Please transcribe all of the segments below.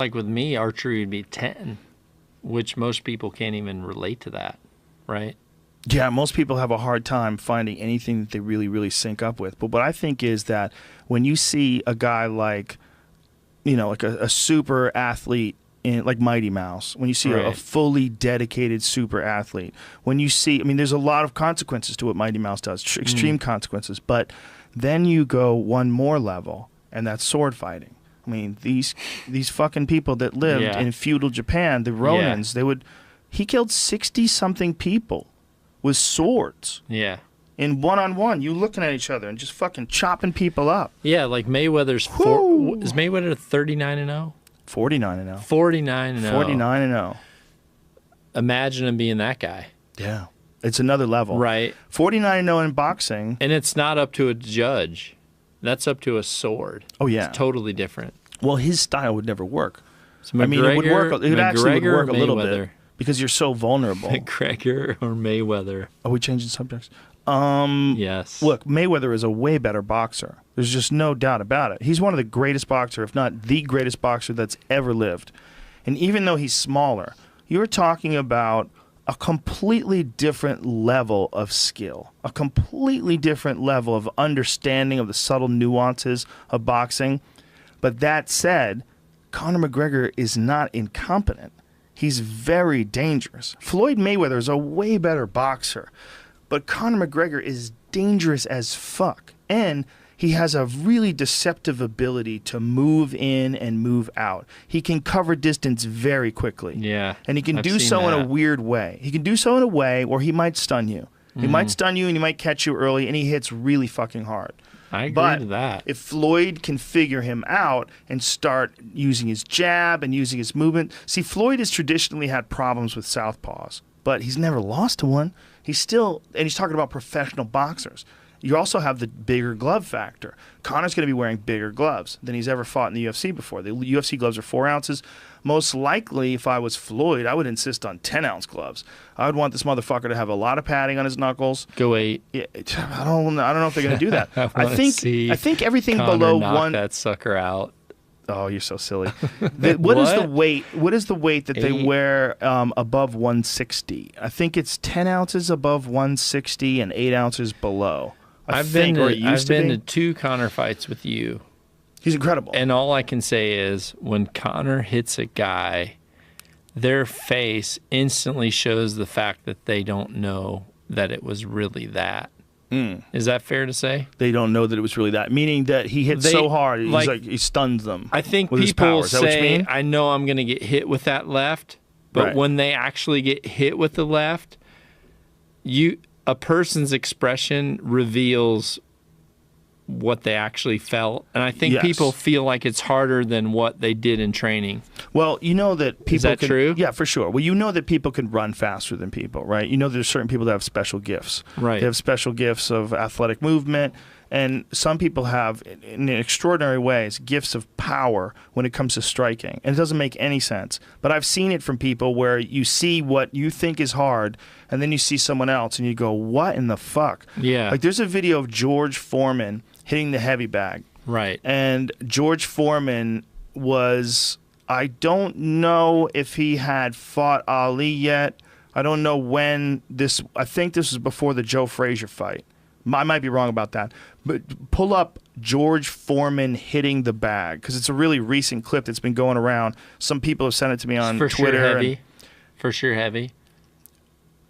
Like with me, archery would be 10, which most people can't even relate to that, right? Yeah, most people have a hard time finding anything that they really, really sync up with. But what I think is that when you see a guy like, you know, like a super athlete like Mighty Mouse, when you see a fully dedicated super athlete, when you see, I mean, there's a lot of consequences to what Mighty Mouse does, extreme consequences. But then you go one more level, and that's sword fighting. I mean, these fucking people that lived in feudal Japan, the Ronins, he killed 60-something people with swords. Yeah. In one-on-one, you looking at each other and just fucking chopping people up. Yeah, like Mayweather's is Mayweather 39-0? 49-0. 49-0. 49-0. Imagine him being that guy. Yeah. It's another level. Right. 49-0 in boxing. And it's not up to a judge. That's up to a sword. Oh, yeah. It's totally different. Well, his style would never work. So McGregor, I mean, it would work. It actually would work a little Mayweather. bit because you're so vulnerable. McGregor or Mayweather? Are we changing subjects? Yes. Look, Mayweather is a way better boxer. There's just no doubt about it. He's one of the greatest boxers, if not the greatest boxer that's ever lived. And even though he's smaller, you're talking about a completely different level of skill, a completely different level of understanding of the subtle nuances of boxing. But that said, Conor McGregor is not incompetent. He's very dangerous. Floyd Mayweather is a way better boxer, but Conor McGregor is dangerous as fuck. And he has a really deceptive ability to move in and move out. He can cover distance very quickly. Yeah. And he can do so in a weird way. He can do so in a way where he might stun you. He might stun you and he might catch you early, and he hits really fucking hard. I agree to that. If Floyd can figure him out and start using his jab and using his movement. See, Floyd has traditionally had problems with southpaws, but he's never lost to one. He's talking about professional boxers. You also have the bigger glove factor. Conor's going to be wearing bigger gloves than he's ever fought in the UFC before. The UFC gloves are 4 ounces. Most likely, if I was Floyd, I would insist on 10-ounce gloves. I would want this motherfucker to have a lot of padding on his knuckles. Go 8. Yeah, I don't know if they're going to do that. I think everything Conor below knock one. that sucker out. Oh, you're so silly. What is the weight? What is the weight that they wear above 160? I think it's 10 ounces above 160 and 8 ounces below. I've been to 2 Conor fights with you. He's incredible. And all I can say is when Conor hits a guy, their face instantly shows the fact that they don't know that it was really that. Is that fair to say? They don't know that it was really that, meaning that he hit so hard, he stuns them. I think people say, I know I'm going to get hit with that left, but when they actually get hit with the left, a person's expression reveals what they actually felt. And I think people feel like it's harder than what they did in training. Well, you know that people Is that true? Yeah, for sure. Well, you know that people can run faster than people, right? You know there's certain people that have special gifts. Right. They have special gifts of athletic movement, and some people have, in extraordinary ways, gifts of power when it comes to striking. And it doesn't make any sense. But I've seen it from people where you see what you think is hard, and then you see someone else, and you go, what in the fuck? Yeah. Like there's a video of George Foreman hitting the heavy bag. Right. And George Foreman was, I don't know if he had fought Ali yet. I don't know when I think this was before the Joe Frazier fight. I might be wrong about that. But pull up George Foreman hitting the bag, because it's a really recent clip that's been going around. Some people have sent it to me on Twitter. Sure heavy. For sure heavy.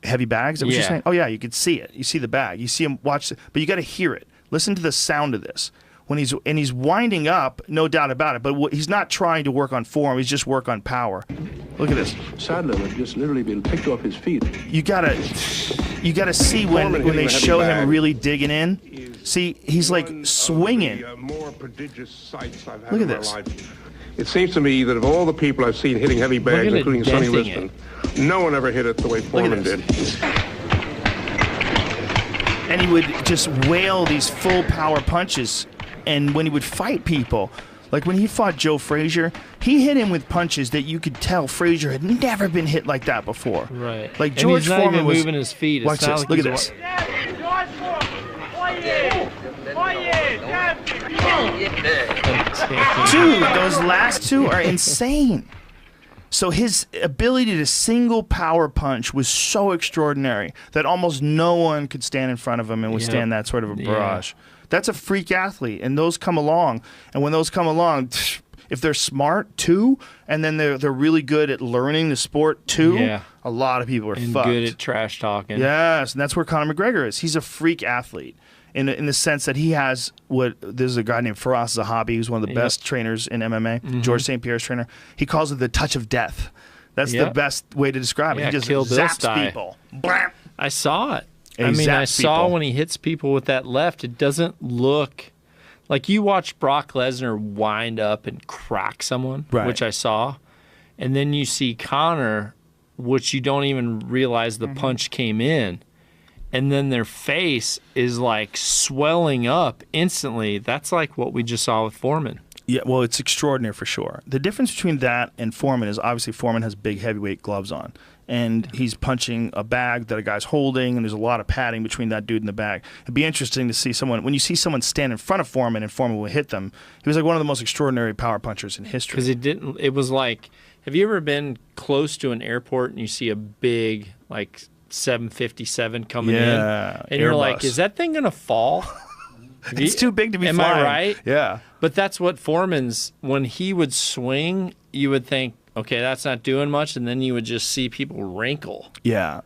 Heavy bags? Is that what you're saying? Oh, yeah, you could see it. You see the bag. You see him watch it. But you got to hear it. Listen to the sound of this. He's winding up, no doubt about it, but he's not trying to work on form, he's just work on power. Look at this. Sadler had just literally been picked off his feet. You gotta see when they show him really digging in. See, he's like swinging. More prodigious sights I've had Look at in my this. life. It seems to me that of all the people I've seen hitting heavy bags, including Sonny Liston, no one ever hit it the way Foreman did. And he would just wail these full power punches. And when he would fight people, like when he fought Joe Frazier, he hit him with punches that you could tell Frazier had never been hit like that before. Right. Like George Foreman was moving his feet. Watch this. Look at this. Dude, those last two are insane. So his ability to single power punch was so extraordinary that almost no one could stand in front of him and withstand that sort of a barrage. That's a freak athlete, and those come along. And when those come along, if they're smart too, and then they're really good at learning the sport too, a lot of people are fucked. Good at trash talking. Yes, and that's where Conor McGregor is. He's a freak athlete. In the sense that he has there's a guy named Firas Zahabi who's one of the best trainers in MMA, George St. Pierre's trainer. He calls it the touch of death. That's the best way to describe it. He just zaps people. Blam. I saw it. And I saw when he hits people with that left, it doesn't look like you watch Brock Lesnar wind up and crack someone, which I saw, and then you see Conor, which you don't even realize the punch came in. And then their face is like swelling up instantly. That's like what we just saw with Foreman. Yeah, well, it's extraordinary for sure. The difference between that and Foreman is obviously Foreman has big heavyweight gloves on. And he's punching a bag that a guy's holding, and there's a lot of padding between that dude and the bag. It'd be interesting to see someone, when you see someone stand in front of Foreman and Foreman will hit them, he was like one of the most extraordinary power punchers in history. Because it was like, have you ever been close to an airport and you see a big, like, 757 coming in, and you're like, is that thing gonna fall? It's too big to be flying. Am I right? Yeah. But that's what Foreman's, when he would swing, you would think, okay, that's not doing much, and then you would just see people wrinkle. Yeah.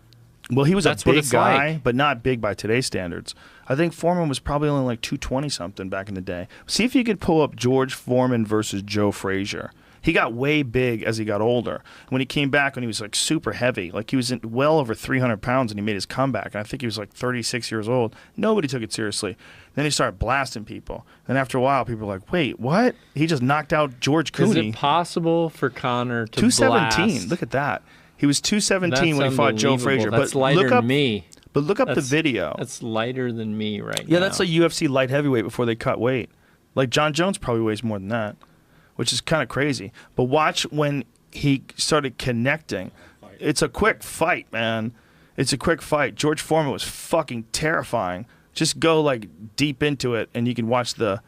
Well, he was a big guy, but not big by today's standards. I think Foreman was probably only like 220-something back in the day. See if you could pull up George Foreman versus Joe Frazier. He got way big as he got older. When he came back, when he was like super heavy, like he was well over 300 pounds, and he made his comeback. And I think he was like 36 years old. Nobody took it seriously. Then he started blasting people. Then after a while, people were like, "Wait, what? He just knocked out George Cooney." Is it possible for Conor to 217? blast? Look at that. He was 217 when he fought Joe Frazier. That's lighter than me. But look up the video. That's lighter than me now. Yeah, that's like UFC light heavyweight before they cut weight. Like John Jones probably weighs more than that, which is kind of crazy. But watch when he started connecting. It's a quick fight, man. It's a quick fight. George Foreman was fucking terrifying. Just go like deep into it, and you can watch the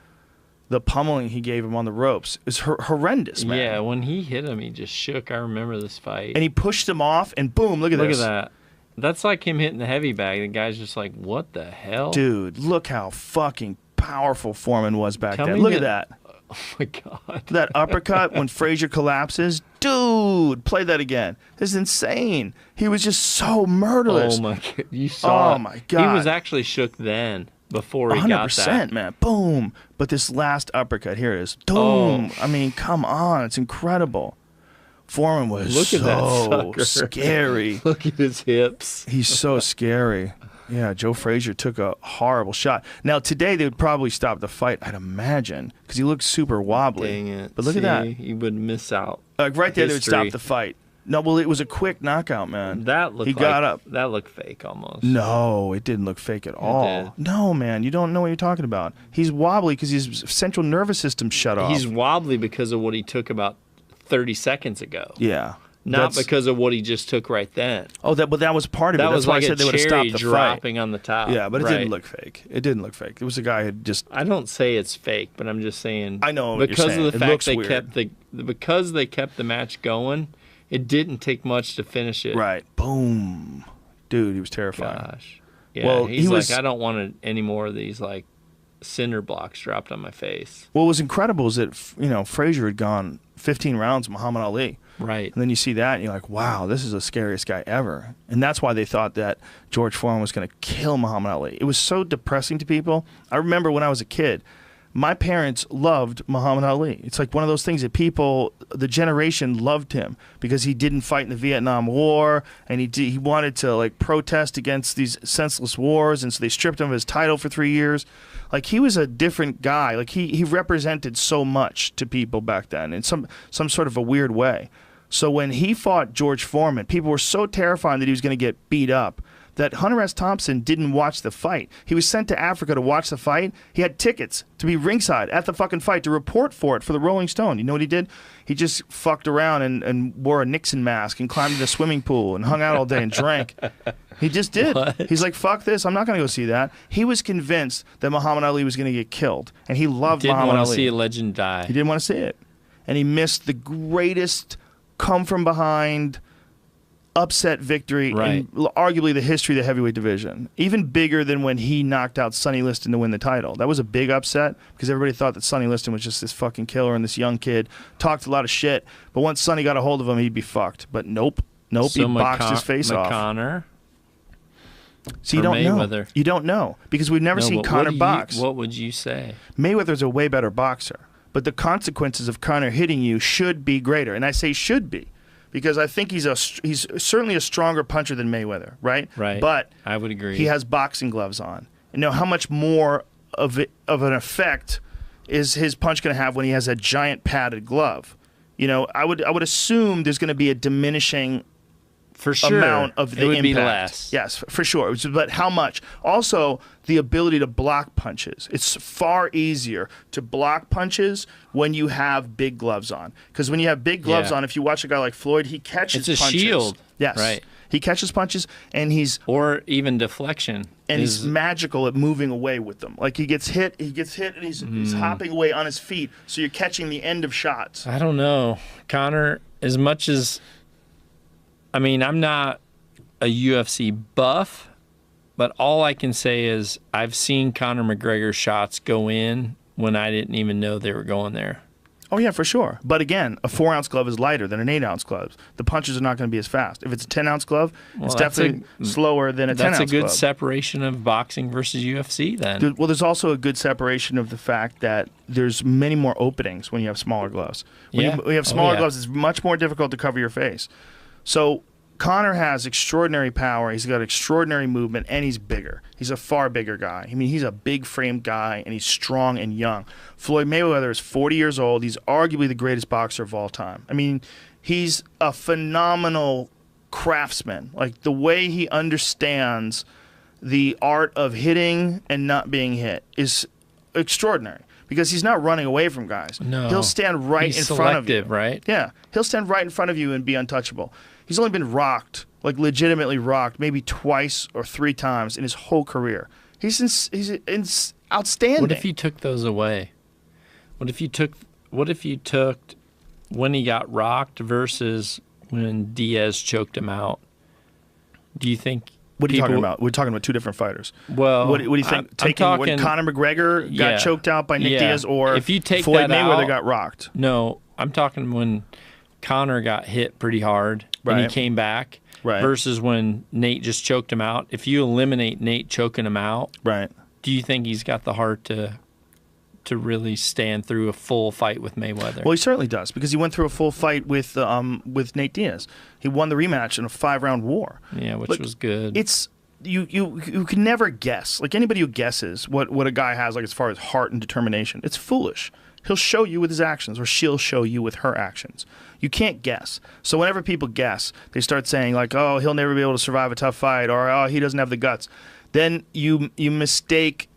pummeling he gave him on the ropes. It's horrendous, man. Yeah, when he hit him, he just shook. I remember this fight. And he pushed him off, and boom, look at this. Look at that. That's like him hitting the heavy bag. The guy's just like, what the hell? Dude, look how fucking powerful Foreman was back then. Look at that. Oh, my God. That uppercut when Frazier collapses. Dude, play that again. This is insane. He was just so murderless. Oh, my God. You saw Oh, my God. He was actually shook then before he got that. 100%, man. Boom. But this last uppercut, here it is. Boom. I mean, come on. It's incredible. Foreman was so scary. Look at his hips. He's so scary. Yeah, Joe Frazier took a horrible shot. Now, today they would probably stop the fight, I'd imagine, because he looked super wobbly. Dang it. But look at that. He would miss out. Like right there, they would stop the fight. No, well, it was a quick knockout, man. That looked got up. That looked fake almost. No, it didn't look fake at all. No, man, you don't know what you're talking about. He's wobbly because his central nervous system shut off. He's wobbly because of what he took about 30 seconds ago. Yeah. Not because of what he just took right then. Oh, but that was part of it. That That's was why like I said they would have stopped the dropping fight. On the top. Yeah, but it didn't look fake. It didn't look fake. It was a guy who just. I don't say it's fake, but I'm just saying. I know what you're saying. Because of the fact they weird. kept the match going, it didn't take much to finish it. Right. Boom. Dude, he was terrifying. Gosh. Yeah. Well, he's like, I don't want any more of these like cinder blocks dropped on my face. What was incredible is that Frazier had gone 15 rounds with Muhammad Ali. Right. And then you see that and you're like, wow, this is the scariest guy ever. And that's why they thought that George Foreman was going to kill Muhammad Ali. It was so depressing to people. I remember when I was a kid, my parents loved Muhammad Ali. It's like one of those things that people, the generation loved him because he didn't fight in the Vietnam War, and he wanted to like protest against these senseless wars, and so they stripped him of his title for 3 years. Like he was a different guy. Like he represented so much to people back then in some sort of a weird way. So when he fought George Foreman, people were so terrified that he was going to get beat up that Hunter S. Thompson didn't watch the fight. He was sent to Africa to watch the fight. He had tickets to be ringside at the fucking fight to report for it for the Rolling Stone. You know what he did? He just fucked around and wore a Nixon mask and climbed in the swimming pool and hung out all day and drank. He just did. What? He's like, fuck this. I'm not going to go see that. He was convinced that Muhammad Ali was going to get killed, and he loved Muhammad Ali. Didn't want to see a legend die. He didn't want to see it. And he missed the greatest come-from-behind upset victory in arguably the history of the heavyweight division. Even bigger than when he knocked out Sonny Liston to win the title. That was a big upset because everybody thought that Sonny Liston was just this fucking killer and this young kid. Talked a lot of shit, but once Sonny got a hold of him, he'd be fucked. But nope. So he boxed his face off. Conor. So you don't Mayweather. know. You don't know because we've never seen Conor box. What would you say? Mayweather's a way better boxer, but the consequences of Conor hitting you should be greater. And I say should be because I think he's certainly a stronger puncher than Mayweather, right? Right. But I would agree. He has boxing gloves on. And now how much more of an effect is his punch going to have when he has a giant padded glove? You know, I would assume there's going to be a diminishing for sure amount of the it would impact. Be less. Yes, for sure. But how much? Also, the ability to block punches. It's far easier to block punches when you have big gloves on. Because when you have big gloves on, if you watch a guy like Floyd, he catches punches. It's a shield. Yes. Right. He catches punches, and or even deflection. And he's magical at moving away with them. Like he gets hit, and he's hopping away on his feet, so you're catching the end of shots. I don't know. Conor, as much as... I mean, I'm not a UFC buff, but all I can say is I've seen Conor McGregor shots go in when I didn't even know they were going there. Oh, yeah, for sure. But again, a 4-ounce glove is lighter than an 8-ounce glove. The punches are not going to be as fast. If it's a 10-ounce glove, it's definitely slower than a 10-ounce glove. That's a good separation of boxing versus UFC then. Well, there's also a good separation of the fact that there's many more openings when you have smaller gloves. When you have smaller gloves, it's much more difficult to cover your face. So Conor has extraordinary power. He's got extraordinary movement, and he's bigger. He's a far bigger guy. I mean, he's a big-framed guy, and he's strong and young. Floyd Mayweather is 40 years old. He's arguably the greatest boxer of all time. I mean, he's a phenomenal craftsman. Like, the way he understands the art of hitting and not being hit is extraordinary. Because he's not running away from guys. No. He'll stand right in front of you. Right? Yeah. He'll stand right in front of you and be untouchable. He's only been rocked, like legitimately rocked, maybe twice or 3 times in his whole career. He's outstanding. What if you took those away? What if you took when he got rocked versus when Diaz choked him out? Do you think... What are you talking about? We're talking about 2 different fighters. Well, what do you think? When Conor McGregor got choked out by Nick Diaz, or if you take Floyd Mayweather out, got rocked? No, I'm talking when Conor got hit pretty hard and he came back, versus when Nate just choked him out. If you eliminate Nate choking him out, do you think he's got the heart to really stand through a full fight with Mayweather? Well, he certainly does, because he went through a full fight with Nate Diaz. He won the rematch in a 5-round war. Yeah, which was good. It's you can never guess. Like, anybody who guesses what a guy has, like, as far as heart and determination, it's foolish. He'll show you with his actions, or she'll show you with her actions. You can't guess. So whenever people guess, they start saying, like, oh, he'll never be able to survive a tough fight, or oh, he doesn't have the guts. Then you mistake,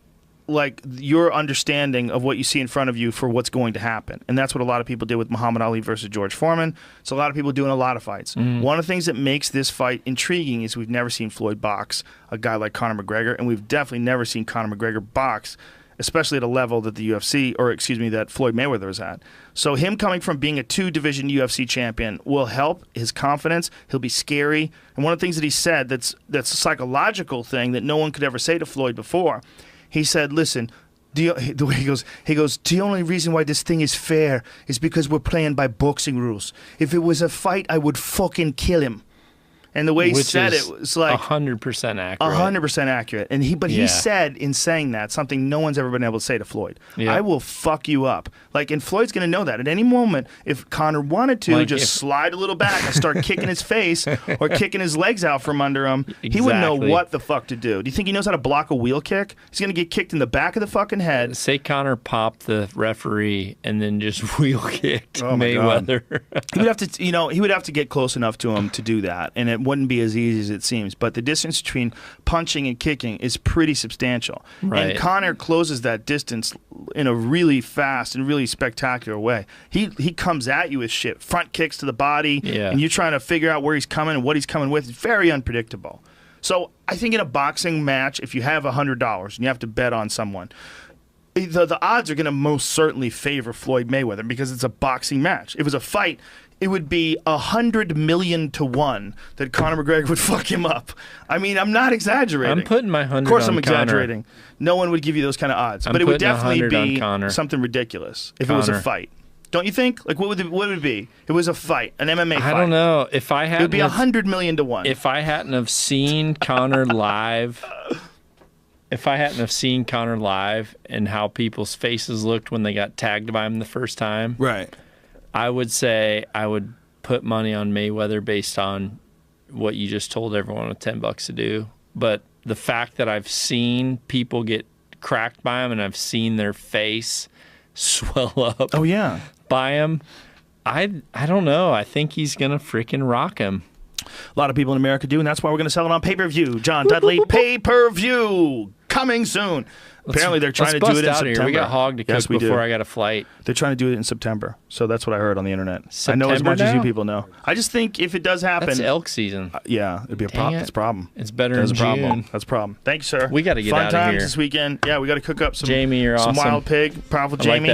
like, your understanding of what you see in front of you for what's going to happen. And that's what a lot of people did with Muhammad Ali versus George Foreman. It's a lot of people doing a lot of fights. One of the things that makes this fight intriguing is we've never seen Floyd box a guy like Conor McGregor, and we've definitely never seen Conor McGregor box, especially at a level that that Floyd Mayweather is at. So him coming from being a 2-division UFC champion will help his confidence. He'll be scary. And one of the things that he said that's a psychological thing that no one could ever say to Floyd before, he said, listen, the way he goes, the only reason why this thing is fair is because we're playing by boxing rules. If it was a fight, I would fucking kill him. And the way he said it was like 100% accurate. 100% accurate. And he said in saying that something no one's ever been able to say to Floyd. Yeah. I will fuck you up. Like, and Floyd's going to know that at any moment. If Conor wanted to slide a little back and start kicking his face or kicking his legs out from under him, he wouldn't know what the fuck to do. Do you think he knows how to block a wheel kick? He's going to get kicked in the back of the fucking head. Say Conor popped the referee and then just wheel kicked Mayweather. He would have to get close enough to him to do that. And at wouldn't be as easy as it seems. But the distance between punching and kicking is pretty substantial. Right. And Conor closes that distance in a really fast and really spectacular way. He comes at you with shit, front kicks to the body, and you're trying to figure out where he's coming and what he's coming with. It's very unpredictable. So I think in a boxing match, if you have $100 and you have to bet on someone, the odds are going to most certainly favor Floyd Mayweather because it's a boxing match. If it was a fight, it would be 100 million to 1 that Conor McGregor would fuck him up. I mean, I'm not exaggerating. I'm putting my 100 on Of course I'm Conor. exaggerating. No one would give you those kind of odds. But it would definitely be something ridiculous if it was a fight. Don't you think? Like, what would it be? It was a fight, an MMA fight. I don't know. If I hadn't, it would be 100 million to 1. If I hadn't have seen Conor live... If I hadn't have seen Conor live and how people's faces looked when they got tagged by him the first time, right, I would say I would put money on Mayweather based on what you just told everyone with $10 to do. But the fact that I've seen people get cracked by him and I've seen their face swell up by him, I don't know. I think he's going to freaking rock him. A lot of people in America do, and that's why we're going to sell it on pay-per-view. John Dudley, pay-per-view, coming soon. Apparently, they're trying to do it in September. Here. We got hog to cook before I got a flight. They're trying to do it in September, so that's what I heard on the internet. I know as much as you people know. I just think if it does happen... That's elk season. Yeah, it'd be a problem. It's a problem. It's better in June. That's a problem. Thank you, sir. We got to get out of here. Fun times this weekend. Yeah, we got to cook up some, Jamie, you're some awesome. wild pig. Powerful I Jamie. like that